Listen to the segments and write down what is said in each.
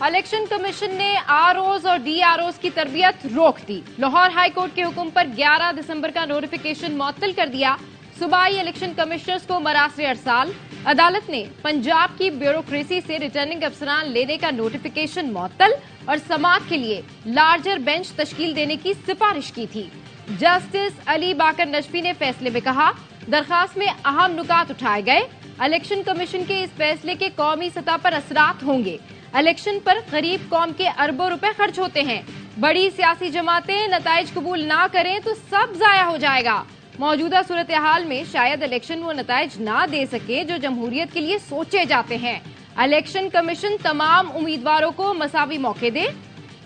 Election commission ने ROs और डीआरओज की तरबियत रोक दी। लाहौर हाई कोर्ट के हुक्म पर 11 दिसंबर का नोटिफिकेशन मुअत्तल कर दिया। सूबाई इलेक्शन कमिश्नर्स को मरासरे अरसाल। अदालत ने पंजाब की ब्यूरोक्रेसी से रिटर्निंग अफसरान लेने का नोटिफिकेशन मुअत्तल और समाअत के लिए लार्जर बेंच तश्कील देने की सिफारिश की थी। जस्टिस अली बाकर नजफी ने फैसले में कहा, दरखास्त में अहम नुकात उठाए गए। इलेक्शन कमीशन के इस फैसले के कौमी सतह पर असरात होंगे। इलेक्शन पर गरीब कौम के अरबों रुपए खर्च होते हैं। बड़ी सियासी जमातें नताइज कबूल ना करें तो सब जाया हो जाएगा। मौजूदा सूरत हाल में शायद इलेक्शन वो नताइज ना दे सके जो जमहूरियत के लिए सोचे जाते हैं। इलेक्शन कमीशन तमाम उम्मीदवारों को मसावी मौके दे।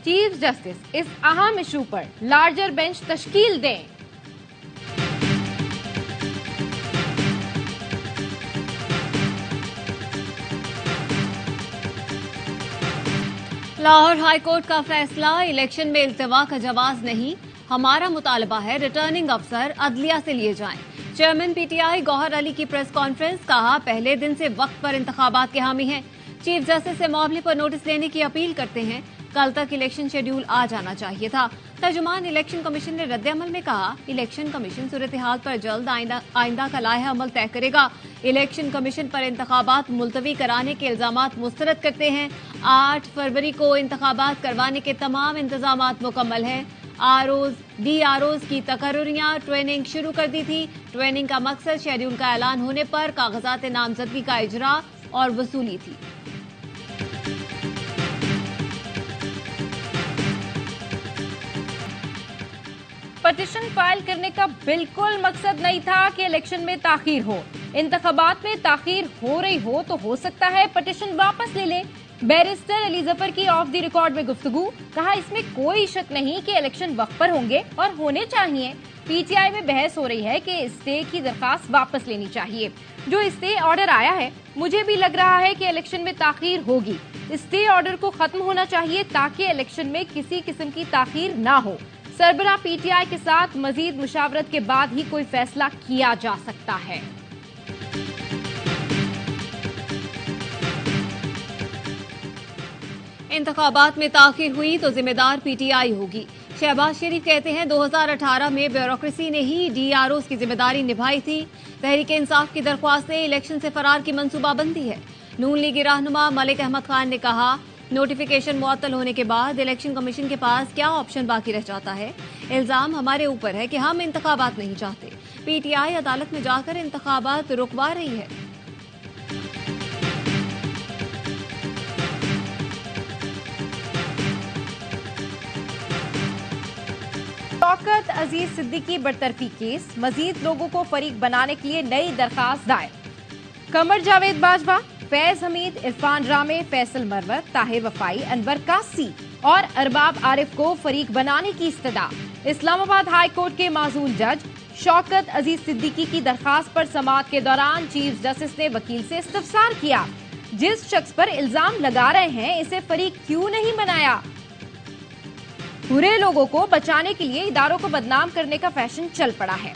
चीफ जस्टिस इस अहम इशू पर लार्जर बेंच तश्कील दें। लाहौर हाईकोर्ट का फैसला, इलेक्शन में इल्तिवा का जवाज नहीं। हमारा मुतालबा है रिटर्निंग अफसर अदलिया से लिए जाएं। चेयरमैन पीटीआई गौहर अली की प्रेस कॉन्फ्रेंस, कहा पहले दिन से वक्त पर इंतखाबात के हामी हैं। चीफ जस्टिस से मामले पर नोटिस लेने की अपील करते हैं। कल तक इलेक्शन शेड्यूल आ जाना चाहिए था। तर्जुमान इलेक्शन कमीशन ने रद्द-ए-अमल में कहा, इलेक्शन कमीशन सूरत हाल पर जल्द आइंदा का लाहे अमल तय करेगा। इलेक्शन कमीशन पर इंतखाबात मुलतवी कराने के इल्जामात मुस्तरद करते हैं। 8 फरवरी को इंतखाबात करवाने के तमाम इंतजामात मुकम्मल हैं। आरओज डीआरओज की तकर्रुरियां ट्रेनिंग शुरू कर दी थी। ट्रेनिंग का मकसद शेड्यूल का ऐलान होने पर कागजात नामजदगी का इजरा और वसूली थी। पटिशन फाइल करने का बिल्कुल मकसद नहीं था कि इलेक्शन में ताखीर हो। इंतखाबात में ताखीर हो रही हो तो हो सकता है पटिशन वापस ले ले। बैरिस्टर अली जफर की ऑफ द रिकॉर्ड में गुफ्तगू, कहा इसमें कोई शक नहीं कि इलेक्शन वक्त पर होंगे और होने चाहिए। पीटीआई में बहस हो रही है कि स्टे की दरखास्त वापस लेनी चाहिए। जो स्टे ऑर्डर आया है, मुझे भी लग रहा है कि इलेक्शन में ताखीर होगी। स्टे ऑर्डर को खत्म होना चाहिए ताकि इलेक्शन में किसी किस्म की ताखीर ना हो। सरबराह पीटीआई के साथ मजीद मुशावरत के बाद ही कोई फैसला किया जा सकता है। इंतखाबात में ताखीर हुई तो जिम्मेदार पीटीआई होगी। शहबाज शरीफ कहते हैं 2018 में ब्यूरोक्रेसी ने ही डीआरओज की जिम्मेदारी निभाई थी। तहरीक इंसाफ की दरख्वास्त से इलेक्शन से फरार की मंसूबाबंदी है। नून लीग रहनुमा मलिक अहमद खान ने कहा, नोटिफिकेशन मुअत्तल होने के बाद इलेक्शन कमीशन के पास क्या ऑप्शन बाकी रह जाता है। इल्जाम हमारे ऊपर है कि हम इंतखाबात नहीं चाहते। पीटीआई अदालत में जाकर इंतखाबात रुकवा रही है। शौकत अजीज सिद्दीकी बरतरफी केस, मजीद लोगों को फरीक बनाने के लिए नई दरखास्त दायर। कमर जावेद बाजवा, फैज हमीद, इरफान रामे, फैसल मरवर, ताहिर वफाई, अनवर कासी और अरबाब आरिफ को फरीक बनाने की इस्तदा। इस्लामाबाद हाई कोर्ट के माजूल जज शौकत अजीज सिद्दीकी की दरखास्त पर समाअत के दौरान चीफ जस्टिस ने वकील से इस्तफसार किया, जिस शख्स पर इल्जाम लगा रहे हैं इसे फरीक क्यों नहीं बनाया। बुरे लोगों को बचाने के लिए इदारों को बदनाम करने का फैशन चल पड़ा है।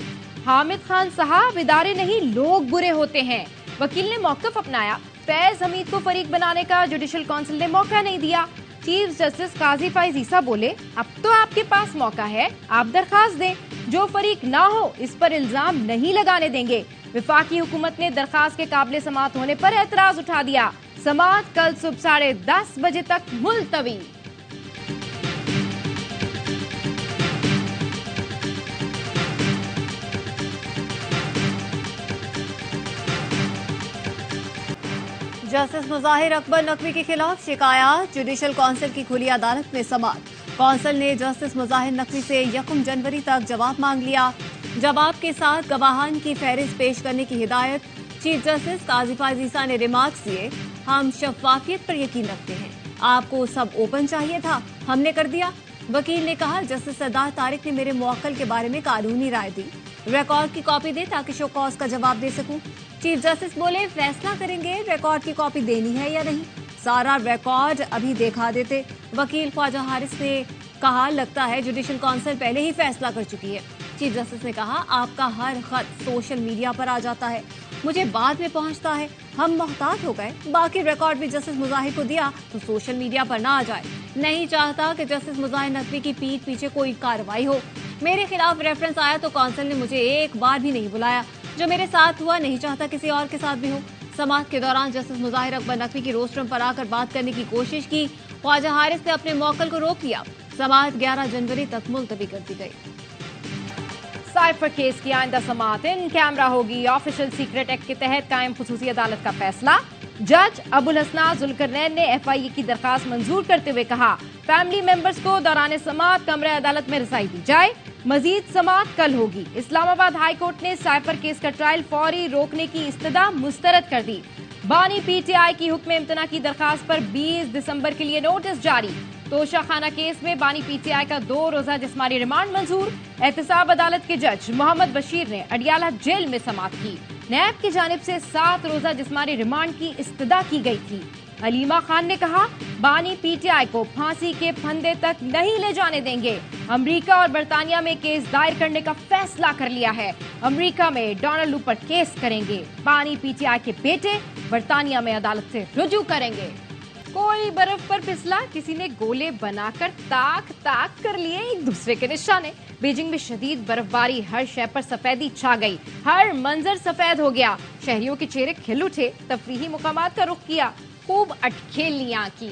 हामिद खान साहब, इदारे नहीं लोग बुरे होते हैं। वकील ने मौकफ अपनाया। फैज हमीद को फरीक बनाने का जुडिशल काउंसिल ने मौका नहीं दिया। चीफ जस्टिस काजी फैज ईसा बोले, अब तो आपके पास मौका है, आप दरखास्त दें। जो फरीक ना हो इस पर इल्जाम नहीं लगाने देंगे। विफाकी हुकूमत ने दरखास्त के काबिल समाअत होने पर एतराज उठा दिया। समाअत कल सुबह 10:30 बजे तक मुलतवी। जस्टिस मुजाहिर अकबर नकवी के खिलाफ शिकायत, जुडिशल काउंसिल की खुली अदालत में समाअत। काउंसिल ने जस्टिस मुजाहिर नकवी से 1 जनवरी तक जवाब मांग लिया। जवाब के साथ गवाहान की फहरिस्त पेश करने की हिदायत। चीफ जस्टिस काजी फैज ईसा ने रिमार्क्स दिए, हम शफाफियत पर यकीन रखते हैं। आपको सब ओपन चाहिए था, हमने कर दिया। वकील ने कहा, जस्टिस सरदार तारिक ने मेरे मुवक्किल के बारे में कानूनी राय दी। रिकॉर्ड की कॉपी दे ताकि शो कॉज का जवाब दे सकूं। चीफ जस्टिस बोले, फैसला करेंगे रिकॉर्ड की कॉपी देनी है या नहीं। सारा रिकॉर्ड अभी देखा देते। वकील ख्वाजा हारिस ने कहा, लगता है जुडिशल काउंसिल पहले ही फैसला कर चुकी है। चीफ जस्टिस ने कहा, आपका हर खत सोशल मीडिया पर आ जाता है, मुझे बाद में पहुंचता है। हम मोहतात हो गए। बाकी रिकॉर्ड भी जस्टिस मुजाहिर को दिया तो सोशल मीडिया पर ना आ जाए। नहीं चाहता कि जस्टिस मुजाहिर नकवी की पीठ पीछे कोई कार्रवाई हो। मेरे खिलाफ रेफरेंस आया तो काउंसिल ने मुझे एक बार भी नहीं बुलाया। जो मेरे साथ हुआ नहीं चाहता किसी और के साथ भी हो। समाअत के दौरान जस्टिस मुजाहिर अकबर नकवी की रोस्ट्रम पर आकर बात करने की कोशिश की। ख्वाजा हारिस ने अपने मौकल को रोक लिया। समाअत 11 जनवरी तक मुलतवी कर दी गई। साइफर केस की आइंदा समाअत इन कैमरा होगी। ऑफिशियल सीक्रेट एक्ट के तहत कायम खुसूसी अदालत का फैसला। जज अबुल हसना जुल्करनैन ने FIA की दरखास्त मंजूर करते हुए कहा, फैमिली मेंबर्स को दौरान समाअत कमरे अदालत में रसाई दी जाए। मजीद समाअत कल होगी। इस्लामाबाद हाई कोर्ट ने साइफर केस का ट्रायल फौरी रोकने की इस्तदा मुस्तरद कर दी। बानी PTI की हुक्म इम्तना की दरखास्त पर 20 दिसंबर के लिए नोटिस जारी। तोशा खाना केस में बानी PTI का 2 रोजा जिस्मानी रिमांड मंजूर। एहतसाब अदालत के जज मोहम्मद बशीर ने अडियाला जेल में समाअत की। नैब की जानिब से 7 रोजा जिस्मानी रिमांड की इस्तदा की गई थी। अलीमा खान ने कहा, बानी PTI को फांसी के फंदे तक नहीं ले जाने देंगे। अमेरिका और बर्तानिया में केस दायर करने का फैसला कर लिया है। अमेरिका में डोनाल्ड लू पर केस करेंगे। बानी PTI के बेटे बर्तानिया में अदालत से रुजू करेंगे। कोई बर्फ पर फिसला, किसी ने गोले बनाकर ताक ताक कर लिए एक दूसरे के निशाने। बीजिंग में शदीद बर्फबारी, हर शय पर सफेदी छा गई। हर मंजर सफेद हो गया। शहरियों के चेहरे खिल उठे। तफरीही मुकामात का रुख किया, खूब अटखेलियां की।